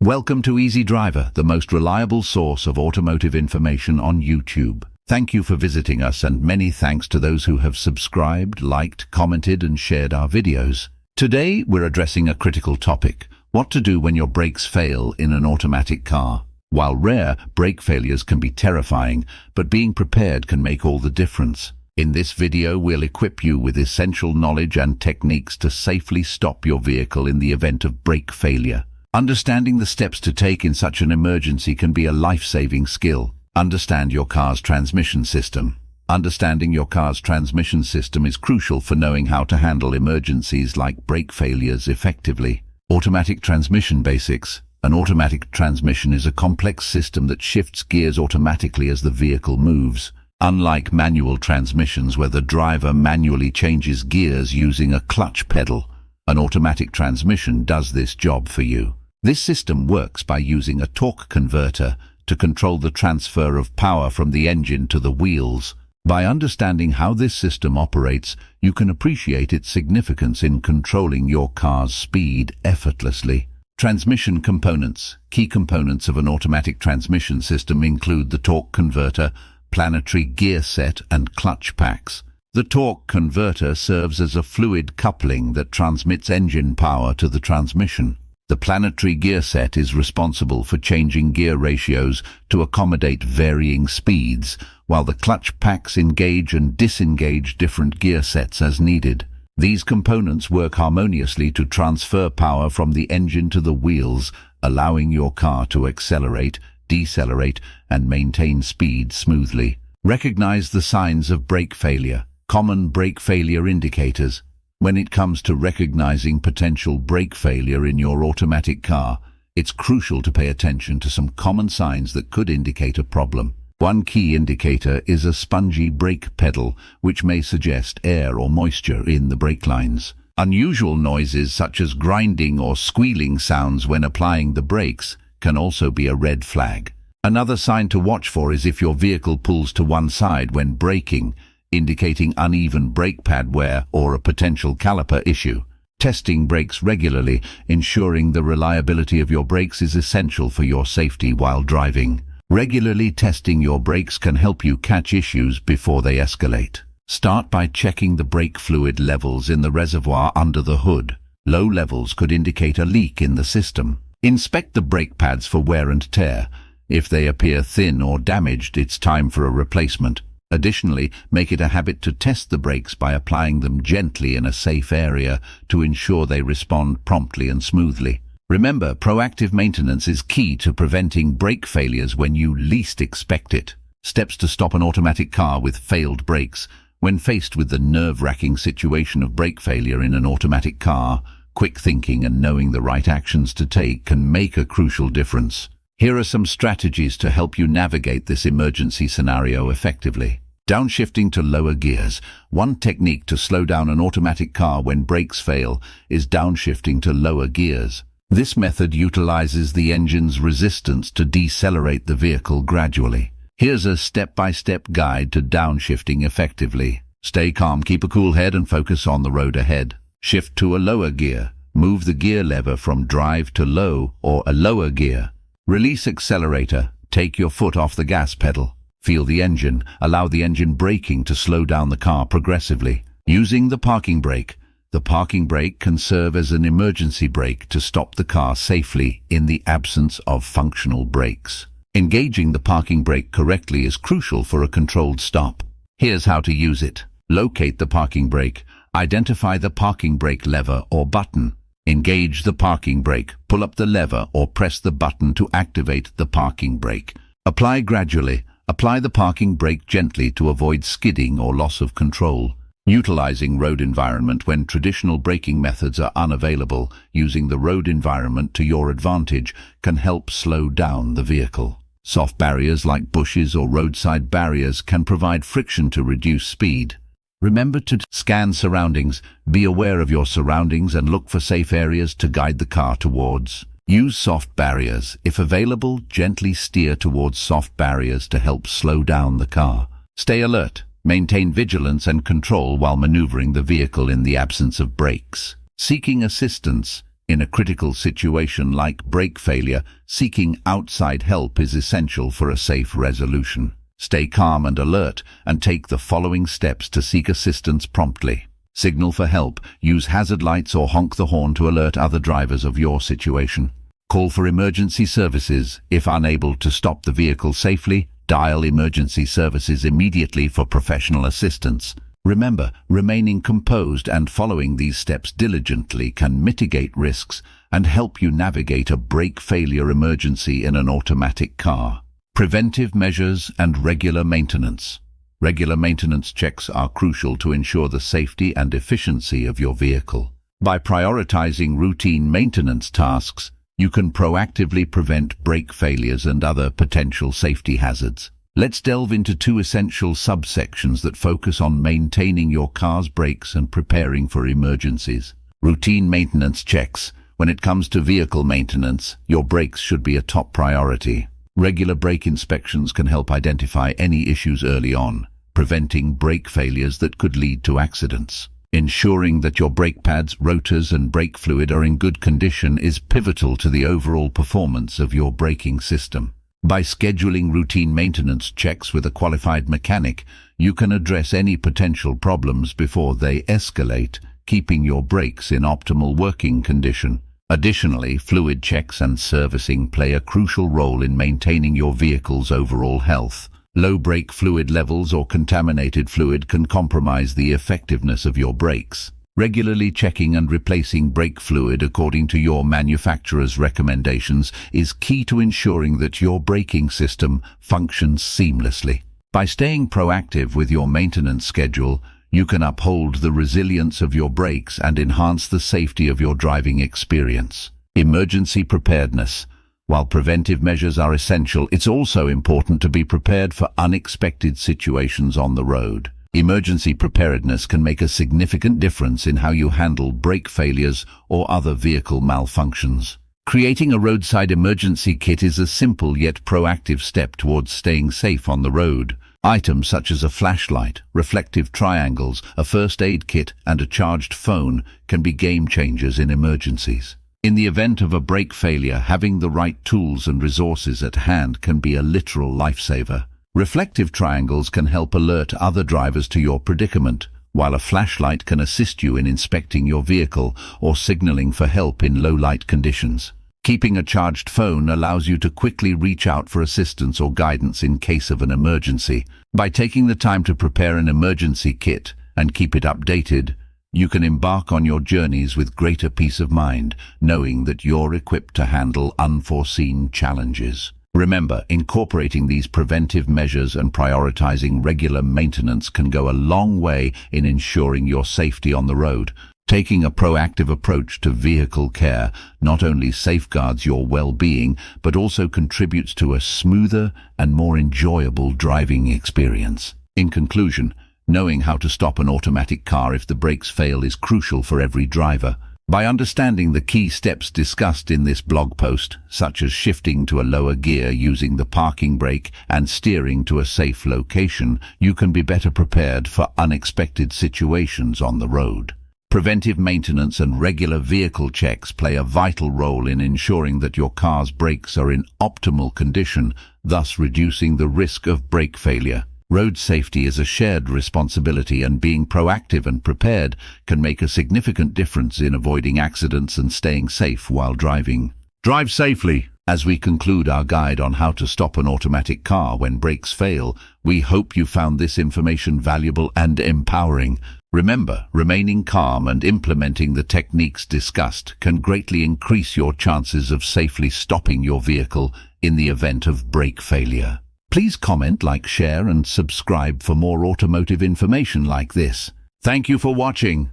Welcome to Easy Driver, the most reliable source of automotive information on YouTube. Thank you for visiting us, and many thanks to those who have subscribed, liked, commented and shared our videos. Today we're addressing a critical topic: what to do when your brakes fail in an automatic car. While rare, brake failures can be terrifying, but being prepared can make all the difference. In this video we'll equip you with essential knowledge and techniques to safely stop your vehicle in the event of brake failure. Understanding the steps to take in such an emergency can be a life-saving skill. Understand your car's transmission system. Understanding your car's transmission system is crucial for knowing how to handle emergencies like brake failures effectively. Automatic transmission basics. An automatic transmission is a complex system that shifts gears automatically as the vehicle moves. Unlike manual transmissions where the driver manually changes gears using a clutch pedal, an automatic transmission does this job for you. This system works by using a torque converter to control the transfer of power from the engine to the wheels. By understanding how this system operates, you can appreciate its significance in controlling your car's speed effortlessly. Transmission components. Key components of an automatic transmission system include the torque converter, planetary gear set and clutch packs. The torque converter serves as a fluid coupling that transmits engine power to the transmission. The planetary gear set is responsible for changing gear ratios to accommodate varying speeds, while the clutch packs engage and disengage different gear sets as needed. These components work harmoniously to transfer power from the engine to the wheels, allowing your car to accelerate, decelerate, and maintain speed smoothly. Recognize the signs of brake failure. Common brake failure indicators. When it comes to recognizing potential brake failure in your automatic car, it's crucial to pay attention to some common signs that could indicate a problem. One key indicator is a spongy brake pedal, which may suggest air or moisture in the brake lines. Unusual noises such as grinding or squealing sounds when applying the brakes can also be a red flag. Another sign to watch for is if your vehicle pulls to one side when braking, indicating uneven brake pad wear or a potential caliper issue. Testing brakes regularly, ensuring the reliability of your brakes, is essential for your safety while driving. Regularly testing your brakes can help you catch issues before they escalate. Start by checking the brake fluid levels in the reservoir under the hood. Low levels could indicate a leak in the system. Inspect the brake pads for wear and tear. If they appear thin or damaged, it's time for a replacement. Additionally, make it a habit to test the brakes by applying them gently in a safe area to ensure they respond promptly and smoothly. Remember, proactive maintenance is key to preventing brake failures when you least expect it. Steps to stop an automatic car with failed brakes. When faced with the nerve-wracking situation of brake failure in an automatic car, quick thinking and knowing the right actions to take can make a crucial difference. Here are some strategies to help you navigate this emergency scenario effectively. Downshifting to lower gears. One technique to slow down an automatic car when brakes fail is downshifting to lower gears. This method utilizes the engine's resistance to decelerate the vehicle gradually. Here's a step-by-step guide to downshifting effectively. Stay calm, keep a cool head and focus on the road ahead. Shift to a lower gear. Move the gear lever from drive to low or a lower gear. Release accelerator. Take your foot off the gas pedal. Feel the engine. Allow the engine braking to slow down the car progressively. Using the parking brake. The parking brake can serve as an emergency brake to stop the car safely in the absence of functional brakes. Engaging the parking brake correctly is crucial for a controlled stop. Here's how to use it. Locate the parking brake. Identify the parking brake lever or button. Engage the parking brake. Pull up the lever or press the button to activate the parking brake. Apply gradually. Apply the parking brake gently to avoid skidding or loss of control. Utilizing road environment. When traditional braking methods are unavailable, using the road environment to your advantage can help slow down the vehicle. Soft barriers like bushes or roadside barriers can provide friction to reduce speed. Remember to scan surroundings. Be aware of your surroundings and look for safe areas to guide the car towards. Use soft barriers. If available, gently steer towards soft barriers to help slow down the car. Stay alert. Maintain vigilance and control while maneuvering the vehicle in the absence of brakes. Seeking assistance. In a critical situation like brake failure, seeking outside help is essential for a safe resolution. Stay calm and alert, and take the following steps to seek assistance promptly. Signal for help. Use hazard lights or honk the horn to alert other drivers of your situation. Call for emergency services. If unable to stop the vehicle safely, dial emergency services immediately for professional assistance. Remember, remaining composed and following these steps diligently can mitigate risks and help you navigate a brake failure emergency in an automatic car. Preventive measures and regular maintenance. Regular maintenance checks are crucial to ensure the safety and efficiency of your vehicle. By prioritizing routine maintenance tasks, you can proactively prevent brake failures and other potential safety hazards. Let's delve into two essential subsections that focus on maintaining your car's brakes and preparing for emergencies. Routine maintenance checks. When it comes to vehicle maintenance, your brakes should be a top priority. Regular brake inspections can help identify any issues early on, preventing brake failures that could lead to accidents. Ensuring that your brake pads, rotors, and brake fluid are in good condition is pivotal to the overall performance of your braking system. By scheduling routine maintenance checks with a qualified mechanic, you can address any potential problems before they escalate, keeping your brakes in optimal working condition. Additionally, fluid checks and servicing play a crucial role in maintaining your vehicle's overall health. Low brake fluid levels or contaminated fluid can compromise the effectiveness of your brakes. Regularly checking and replacing brake fluid according to your manufacturer's recommendations is key to ensuring that your braking system functions seamlessly. By staying proactive with your maintenance schedule, you can uphold the resilience of your brakes and enhance the safety of your driving experience. Emergency preparedness. While preventive measures are essential, it's also important to be prepared for unexpected situations on the road. Emergency preparedness can make a significant difference in how you handle brake failures or other vehicle malfunctions. Creating a roadside emergency kit is a simple yet proactive step towards staying safe on the road. Items such as a flashlight, reflective triangles, a first aid kit, and a charged phone can be game changers in emergencies. In the event of a brake failure, having the right tools and resources at hand can be a literal lifesaver. Reflective triangles can help alert other drivers to your predicament, while a flashlight can assist you in inspecting your vehicle or signaling for help in low light conditions. Keeping a charged phone allows you to quickly reach out for assistance or guidance in case of an emergency. By taking the time to prepare an emergency kit and keep it updated, you can embark on your journeys with greater peace of mind, knowing that you're equipped to handle unforeseen challenges. Remember, incorporating these preventive measures and prioritizing regular maintenance can go a long way in ensuring your safety on the road. Taking a proactive approach to vehicle care not only safeguards your well-being, but also contributes to a smoother and more enjoyable driving experience. In conclusion, knowing how to stop an automatic car if the brakes fail is crucial for every driver. By understanding the key steps discussed in this blog post, such as shifting to a lower gear using the parking brake and steering to a safe location, you can be better prepared for unexpected situations on the road. Preventive maintenance and regular vehicle checks play a vital role in ensuring that your car's brakes are in optimal condition, thus reducing the risk of brake failure. Road safety is a shared responsibility, and being proactive and prepared can make a significant difference in avoiding accidents and staying safe while driving. Drive safely! As we conclude our guide on how to stop an automatic car when brakes fail, we hope you found this information valuable and empowering. Remember, remaining calm and implementing the techniques discussed can greatly increase your chances of safely stopping your vehicle in the event of brake failure. Please comment, like, share, and subscribe for more automotive information like this. Thank you for watching.